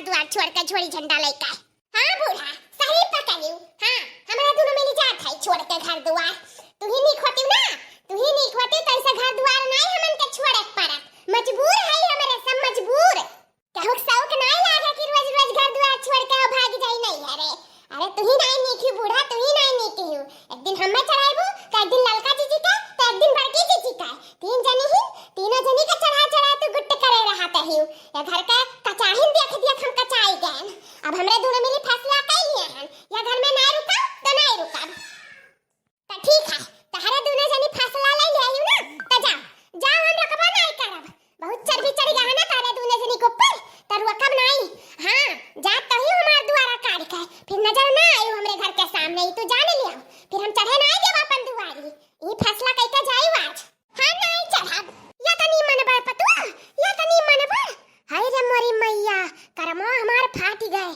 द्वार छोड़ के छोड़ी झंडा लेके। हाँ बूढ़ा सही पकड़ियो। हाँ हमरा दोनों मिल जात है छोड़ के घर द्वार। तू ही नहीं खोती ना, तू ही नहीं खोती तो ऐसा घर द्वार नहीं हमन के छोड़े पड़त। मजबूर है हमरे सब मजबूर। कहू शौक नहीं लागे कि रोज रोज घर द्वार छोड़ के भाग जाई नहीं है रे। अरे तू ही नहीं नीकी बूढ़ा, तू ही नहीं नीकी हो। एक दिन हमें चढ़ाइबो तो एक दिन ललका जीजी का तो एक दिन बड़की जीजी का। तीन जनी ही, तीनों जनी का चढ़ा चढ़ा तो गुट्ट करे रहता है। ये घर का कचाहिन देख दिया हम कचाई गए। अब हमरे दोनों मिली फैसला कर लिए हैं या घर में ना रुका तो नहीं रुका। तो ठीक है तहरे दोनों जनी फैसला ले लियो ना तो जाओ जाओ, हम रकबा नहीं करब। बहुत चर्बी चढ़ गया है ना तारे दोनों जनी को ऊपर तो रकब नहीं। हां जा तो ही हमार द्वारा काट के फिर नजर ना आयो हमरे घर के सामने ही तो जान लियो। फिर हम चढ़े ना देब अपन दुआरी। ई फैसला कइके जाई आज। हां नहीं चढ़ब या त नी मनबा पतुआ या त नी मनबा। हाय रे मोरी मैया करमो हमार फाट गए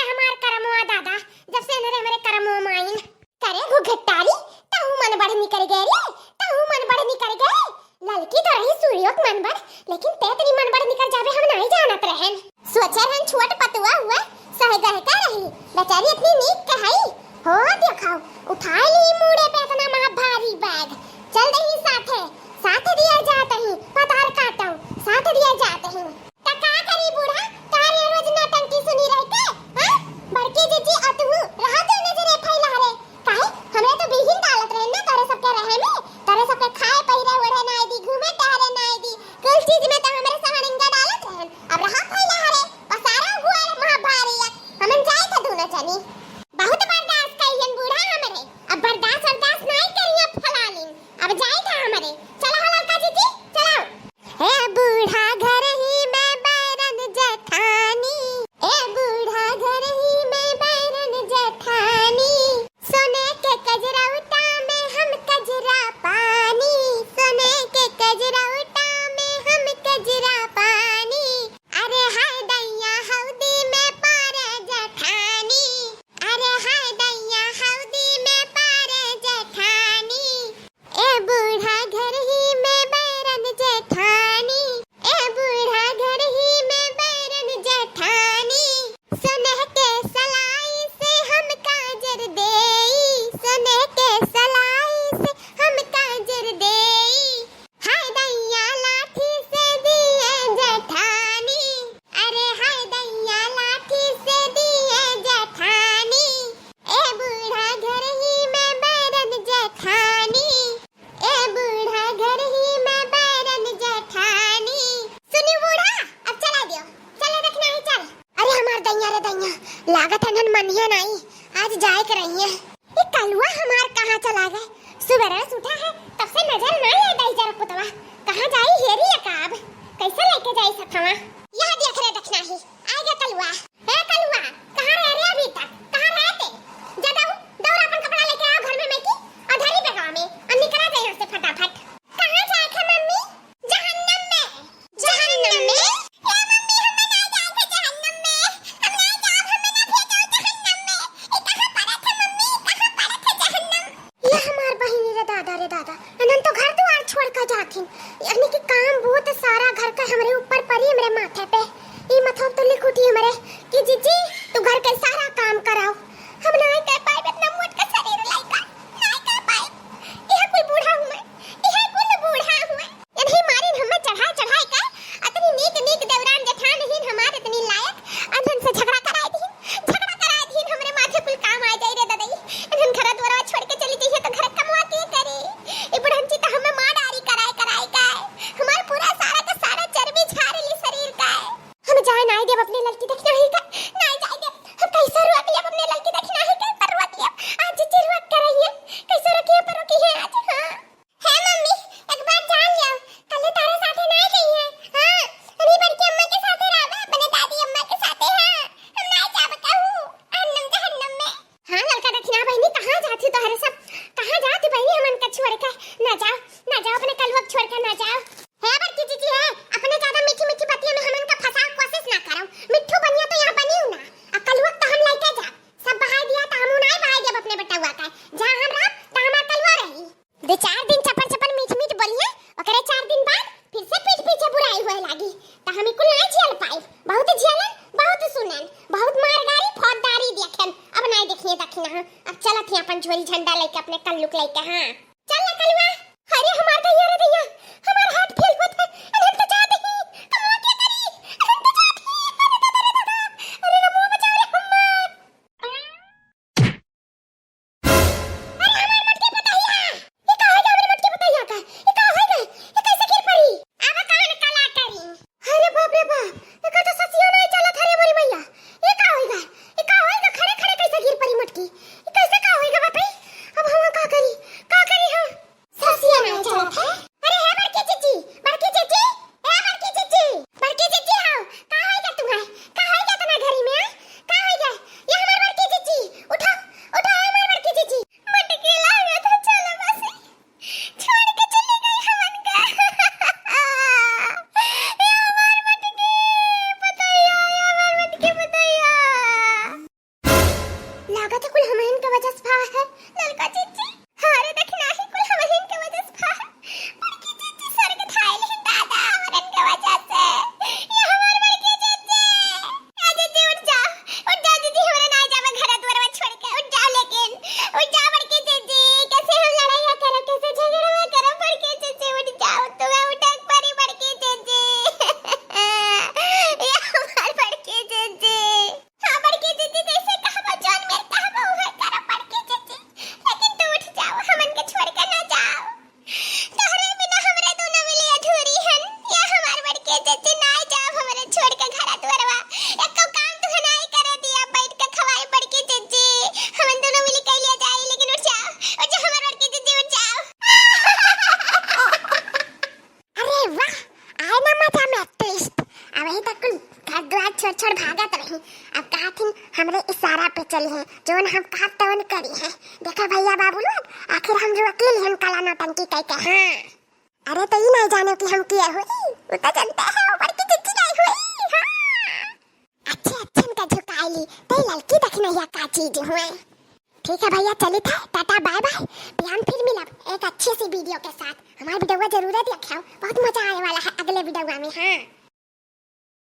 हमार करमो दादा। जब से नरे हमरे करमो माइन करे घुघटारी तहु मन बढ़ निकल गए रे, तहु मन बढ़ निकल गए। ललकी तो रही सूर्योक मन बढ़, लेकिन तेतरी मन बढ़ निकल जावे हम नहीं जानत रहन। सोचे हन छोट पतुआ हुआ सह गए का रही बेचारी इतनी नीक कहाई हो। दिखाओ उठा ली मुड़े पे इतना महा भारी बैग। चल रही साथे साथ दिया जात ही पतार काटो साथ दिया जात ही। त का करी बूढ़ा तारे रोज नटंकी सुनी रहते। हां बड़की जीजी अतहु रहा तो नजरे फैला रे काहे हमरे तो बिहिन डालत रहे ना तारे सबके रहे में। तारे सबके खाए पहिरे ओढ़े नाई दी, घूमे टहरे नाई दी, कुल चीज में तो हमरे सहनिंगा डालत रहे। अब रहा फैला रे पसारा हुआ महा भारी हमन जाए था दोनों जनी। बहुत बर्दाश्त कइयन बूढ़ा हमरे, अब बर्दाश्त नहीं करिए फलालीन। अब जाए था हमरे। चलो हो लड़का जीजी चलो। हे बूढ़ा घर ही में बैरन जेठानी, ए बूढ़ा घर ही में बैरन जेठानी। सोने के कजरौटा में हम कजरा पानी, सोने के कजरौटा में हम कजरा पानी। अरे हाय दैया हौदी में पारे जेठानी, अरे हाय दैया हौदी में पारे जेठानी। ए बूढ़ा घर ही में बैरन जेठानी, ए बूढ़ा घर ही में बैरन जेठानी। सुनह के सलाई से हम काजर देई, सुनह के सलाई से हम काजर देई। हाय दैया लाठी से दिए जेठानी, अरे हाय दैया लाठी से दिए जेठानी। ए बूढ़ा घर ही में बैरन जेठानी, ए बूढ़ा घर ही में बैरन जेठानी। सुनियो बूढ़ा अब चला दियो, चले रखना ही चल। अरे हमार दैया रे दैया लागत है नन मनिया नहीं आज जाए कर रही है। ये कलुआ हमार कहाँ चला गए? सुबह से उठा है तब से नजर नहीं है दैया रे पुतवा। कहाँ जाई हेरी है काब कैसे लेके जाई सखवा। यह देख रे देखना ही आएगा कलुआ। ए कलुआ कहाँ रह रे अभी तक, कहाँ रहते? जदाऊ दौड़ अपन कपड़ा लेके आओ घर में मैं की और धरी पे गांव में और निकला जाए यहाँ से फटाफट। कहाँ जाए थे मम्मी? जहन्नम में। जहन्नम में? ए मम्मी हमें ना जाए थे जहन्नम में, हम ना जाओ हमें ना भेजो जहन्नम में। ये कहाँ पड़ा था मम्मी, कहाँ पड़ा था जहन्नम? ये हमार बहिनी रे दादा अनंत तो घर द्वार छोड़ कर जाथिन। यानी कि काम बहुत सारा घर का हमरे ऊपर पड़ी हमरे माथे पे। ई मतलब तो लिख उठी हमरे कि हन बहुत मारगारी फौजदारी देखेन अब नहीं देखिए दखिना हां अब चलत ही अपन झोली झंडा लेके अपने कल्लुक लेके हां चल ना कलुआ अरे हमार दैया रे दैया हमार हाथ फेल होत है हम तो जाते ही हम क्या करी हम तो जाते ही अरे रे मुंह बचा रे हमार अरे हमार मत के बताइया ये का होगा हमार मत के बताइया का ये का होगा ये कैसे गिर पड़ी अब कौन कला करी अरे बाप रे बाप ये का तो ससियो नहीं चलत हरे मोरी मैया ये का होगा खड़े खड़े कैसे गिर पड़ी मटकी ये कैसे का होगा बाप रे अब हम का करी हम ससिया नहीं चलत है अरे है बड़की चाची ए बड़की चाची आओ का होगा तुम्हारे का होगा तना घरी में का होगा ये हमार बड़की चाची उठो उठो है हमार बड़की चाची मटकी लागे तो चलो बस छोड़ के चली गई हमन का ये हमार मटकी बताइए लागत है कुल हमन के वजह से फा है ललका चाची अरे देखना ही कुल हमन के वजह से फा है बड़की चाची सर के थाइल ही दादा हमन के वजह से ये हमार बड़की चाची ए चाची उठ जा दीदी हमरे ना जावे घर द्वार में छोड़ के उठ जा लेकिन उठ जा बड़की चाची कैसे हम लड़ाई करो कैसे झगड़ा करो बड़की चाची उठ जाओ तुम्हें उठक पड़ी बड़की चाची ये हमार बड़की चाची हां बड़की चाची जैसे कहा जान मेरे कहा है करो बड़की चाची लेकिन तू उठ जाओ हमन के छोड़ के ना जाओ तोहरे बिना हमरे दोनों मिली अधूरी हन या हमार बड़के चाची ना जाओ हमरे छोड़ के घर द्वारवा एको काम तू नहीं करे दिया बैठ के खवाए बड़के चाची हमन दोनों मिली कह लिया जाए लेकिन उठ जाओ हमार बड़के चाची उठ जाओ अरे वाह आए ना मजा में ट्विस्ट अब वही तक कुल घर द्वार छोड़ भागत रही अब कहा थी हमरे इशारा पे चली है जोन हम कहा तवन करी है देखा भैया बाबू लोग आखिर हम जो अकेले हम काला नौटंकी कह के हां अरे तो ये नहीं जाने कि हम किए हुई वो तो जानता है वो बड़की चिट्ठी नहीं हुई हां अच्छे इनका झुकाईली ते लड़की देखना या का चीज हुए ठीक है भैया चली था टाटा बाय बाय ध्यान फिर मिलब एक अच्छी सी वीडियो के साथ हमारी वीडियो को जरूर देखियो बहुत मजा आने वाला है अगले वीडियो में हां